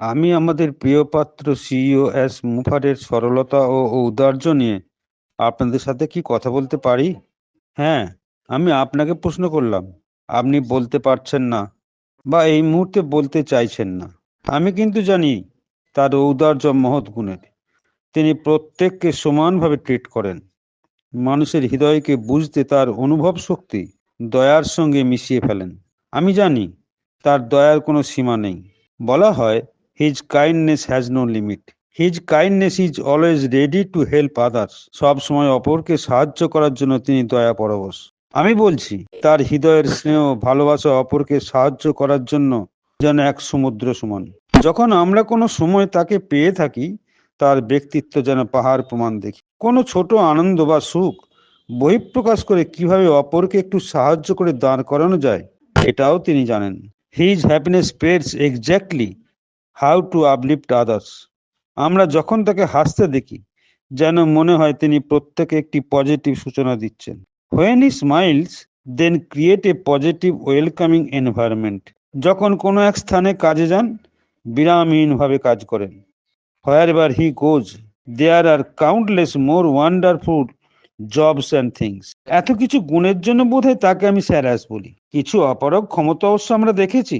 আমি আমাদের প্রিয় পাত্র সিইও এস মুফারের সরলতা ও ঔদার্য নিয়ে আপনাদের সাথে কি কথা বলতে পারি? হ্যাঁ, আমি আপনাকে প্রশ্ন করলাম। আপনি বলতে পারছেন না বা এই মুহূর্তে বলতে চাইছেন না। আমি কিন্তু জানি তার ঔদার্য মহৎ গুণের। তিনি প্রত্যেককে সমানভাবে ট্রিট করেন। মানুষের হৃদয়কে বুঝতে তার অনুভব শক্তি দয়ার সঙ্গে মিশিয়ে ফেলেন। আমি জানি তার দয়ার কোনো সীমা নেই। বলা হয়, his kindness has no limit. His kindness is always ready to help others. সব সময় অপরকে সাহায্য করার জন্য তিনি দয়া পরবশ। আমি বলছি, তার হৃদয়ের স্নেহ ভালোবাসা অপরকে সাহায্য করার জন্য যেন এক সমুদ্র সমান। যখন আমরা কোনো সময় তাকে পেয়ে থাকি, তার ব্যক্তিত্ব যেন পাহাড় প্রমাণ দেখি। কোনো ছোট আনন্দ বা সুখ বহিঃপ্রকাশ করে কিভাবে অপরকে একটু সাহায্য করে দাঁড় করানো যায়, এটাও তিনি জানেন। His happiness spreads exactly how to uplift others. আমরা যখন তাকে হাসতে দেখি, যেন মনে হয় তিনি প্রত্যেকে একটি পজিটিভ সূচনা দিচ্ছেন। When he smiles, then create a positive welcoming environment. যখন কোনো এক স্থানে কাজে যান, বিরামহীনভাবে কাজ করেন। Wherever he goes, there are countless more wonderful jobs and things. এত কিছু গুণের জন্য বোধহয় তাকে আমি স্যারাস বলি। কিছু অপারগ ক্ষমতা অবশ্য আমরা দেখেছি।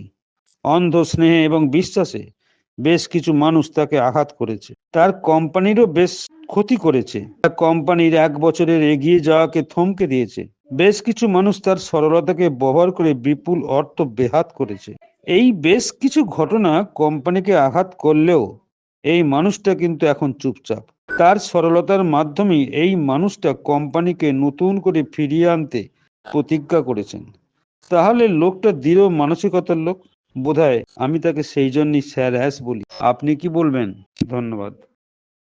অন্ধ স্নেহে এবং বিশ্বাসে বেশ কিছু মানুষ তাকে আঘাত করেছে। তার কোম্পানিরও বেশ ক্ষতি করেছে। তার কোম্পানির 1 বছরের এগিয়ে যাওয়াকে থমকে দিয়েছে। বেশ কিছু মানুষ তার সরলতাকে ব্যবহার করে বিপুল অর্থ বেহাত করেছে। এই বেশ কিছু ঘটনা কোম্পানিকে আঘাত করলেও এই মানুষটা কিন্তু এখন চুপচাপ। তার সরলতার মাধ্যমেই এই মানুষটা কোম্পানিকে নতুন করে ফিরিয়ে আনতে প্রতিজ্ঞা করেছেন। তাহলে লোকটা দৃঢ় মানসিকতার লোক। বোধহয় আমি তাকে সেই জন্যই স্যার অ্যাস বলি। আপনি কি বলবেন? ধন্যবাদ।